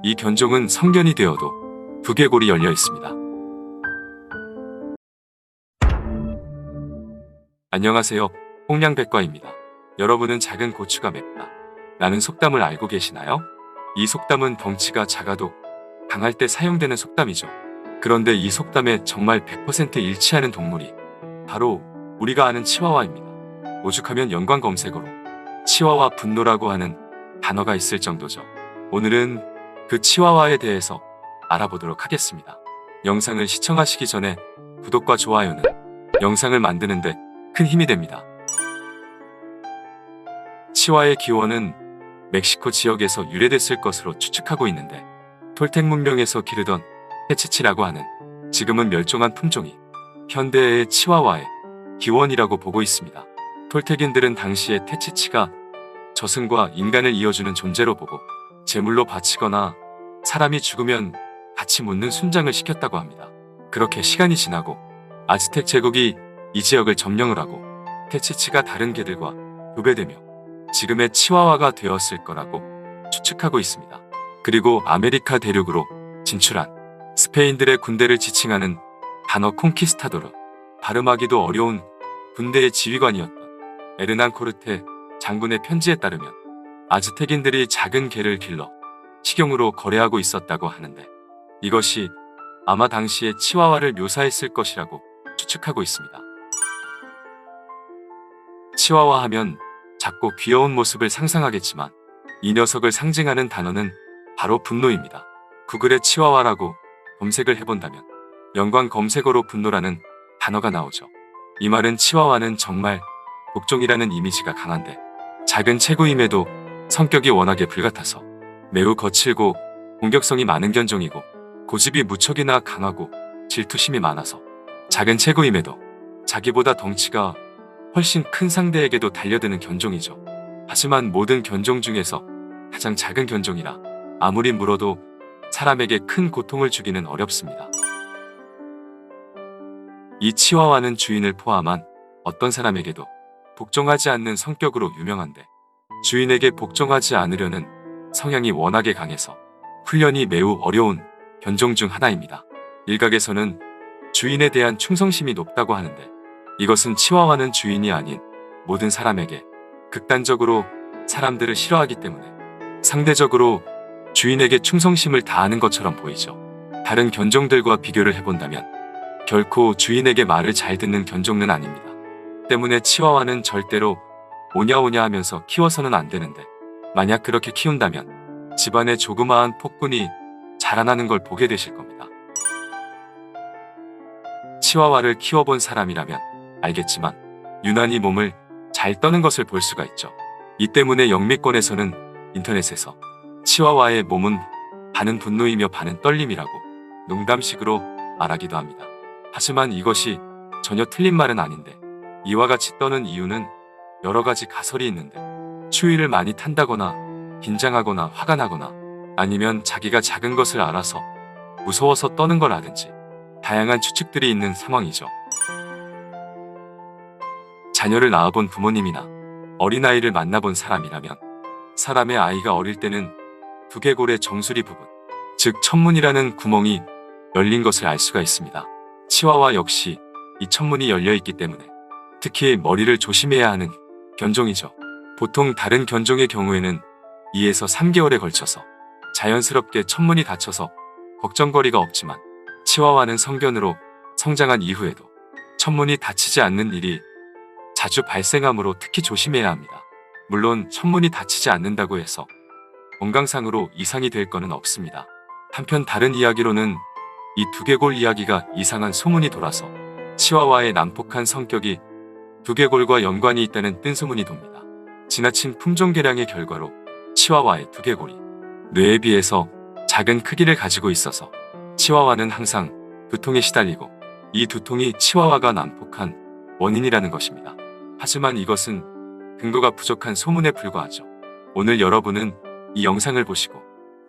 이 견종은 성견이 되어도 두개골이 열려 있습니다. 안녕하세요. 홍냥백과입니다. 여러분은 작은 고추가 맵다 라는 속담을 알고 계시나요? 이 속담은 덩치가 작아도 강할 때 사용되는 속담이죠. 그런데 이 속담에 정말 100% 일치하는 동물이 바로 우리가 아는 치와와입니다. 오죽하면 연관 검색어로 치와와 분노라고 하는 단어가 있을 정도죠. 오늘은 그 치와와에 대해서 알아보도록 하겠습니다. 영상을 시청하시기 전에 구독과 좋아요는 영상을 만드는데 큰 힘이 됩니다. 치와의 기원은 멕시코 지역에서 유래됐을 것으로 추측하고 있는데, 톨텍 문명에서 기르던 테치치라고 하는 지금은 멸종한 품종이 현대의 치와와의 기원이라고 보고 있습니다. 톨텍인들은 당시에 테치치가 저승과 인간을 이어주는 존재로 보고 제물로 바치거나 사람이 죽으면 같이 묻는 순장을 시켰다고 합니다. 그렇게 시간이 지나고 아즈텍 제국이 이 지역을 점령을 하고 테치치가 다른 개들과 교배되며 지금의 치와와가 되었을 거라고 추측하고 있습니다. 그리고 아메리카 대륙으로 진출한 스페인들의 군대를 지칭하는 단어 콩키스타도르, 발음하기도 어려운 군대의 지휘관이었던 에르난 코르테 장군의 편지에 따르면 아즈텍인들이 작은 개를 길러 식용으로 거래하고 있었다고 하는데, 이것이 아마 당시의 치와와를 묘사했을 것이라고 추측하고 있습니다. 치와와 하면 작고 귀여운 모습을 상상하겠지만 이 녀석을 상징하는 단어는 바로 분노입니다. 구글에 치와와라고 검색을 해본다면 연관 검색어로 분노라는 단어가 나오죠. 이 말은 치와와는 정말 독종이라는 이미지가 강한데, 작은 체구임에도 성격이 워낙에 불같아서 매우 거칠고 공격성이 많은 견종이고, 고집이 무척이나 강하고 질투심이 많아서 작은 체구임에도 자기보다 덩치가 훨씬 큰 상대에게도 달려드는 견종이죠. 하지만 모든 견종 중에서 가장 작은 견종이라 아무리 물어도 사람에게 큰 고통을 주기는 어렵습니다. 이 치와와는 주인을 포함한 어떤 사람에게도 복종하지 않는 성격으로 유명한데, 주인에게 복종하지 않으려는 성향이 워낙에 강해서 훈련이 매우 어려운 견종 중 하나입니다. 일각에서는 주인에 대한 충성심이 높다고 하는데, 이것은 치와와는 주인이 아닌 모든 사람에게 극단적으로 사람들을 싫어하기 때문에 상대적으로 주인에게 충성심을 다하는 것처럼 보이죠. 다른 견종들과 비교를 해본다면 결코 주인에게 말을 잘 듣는 견종은 아닙니다. 때문에 치와와는 절대로 오냐오냐 하면서 키워서는 안 되는데, 만약 그렇게 키운다면 집안에 조그마한 폭군이 자라나는 걸 보게 되실 겁니다. 치와와를 키워본 사람이라면 알겠지만 유난히 몸을 잘 떠는 것을 볼 수가 있죠. 이 때문에 영미권에서는 인터넷에서 치와와의 몸은 반은 분노이며 반은 떨림이라고 농담식으로 말하기도 합니다. 하지만 이것이 전혀 틀린 말은 아닌데, 이와 같이 떠는 이유는 여러 가지 가설이 있는데, 추위를 많이 탄다거나 긴장하거나 화가 나거나 아니면 자기가 작은 것을 알아서 무서워서 떠는 거라든지 다양한 추측들이 있는 상황이죠. 자녀를 낳아본 부모님이나 어린아이를 만나본 사람이라면 사람의 아이가 어릴 때는 두개골의 정수리 부분, 즉 천문이라는 구멍이 열린 것을 알 수가 있습니다. 치와와 역시 이 천문이 열려 있기 때문에 특히 머리를 조심해야 하는 견종이죠. 보통 다른 견종의 경우에는 2에서 3개월에 걸쳐서 자연스럽게 천문이 닫혀서 걱정거리가 없지만, 치와와는 성견으로 성장한 이후에도 천문이 닫히지 않는 일이 자주 발생하므로 특히 조심해야 합니다. 물론 천문이 닫히지 않는다고 해서 건강상으로 이상이 될 거는 없습니다. 한편 다른 이야기로는 이 두개골 이야기가 이상한 소문이 돌아서 치와와의 난폭한 성격이 두개골과 연관이 있다는 뜬소문이 돕니다. 지나친 품종 개량의 결과로 치와와의 두개골이 뇌에 비해서 작은 크기를 가지고 있어서 치와와는 항상 두통에 시달리고, 이 두통이 치와와가 난폭한 원인이라는 것입니다. 하지만 이것은 근거가 부족한 소문에 불과하죠. 오늘 여러분은 이 영상을 보시고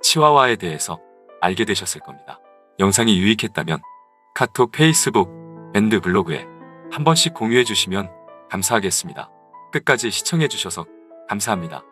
치와와에 대해서 알게 되셨을 겁니다. 영상이 유익했다면 카톡, 페이스북, 밴드 블로그에 한 번씩 공유해 주시면 감사하겠습니다. 끝까지 시청해 주셔서 감사합니다.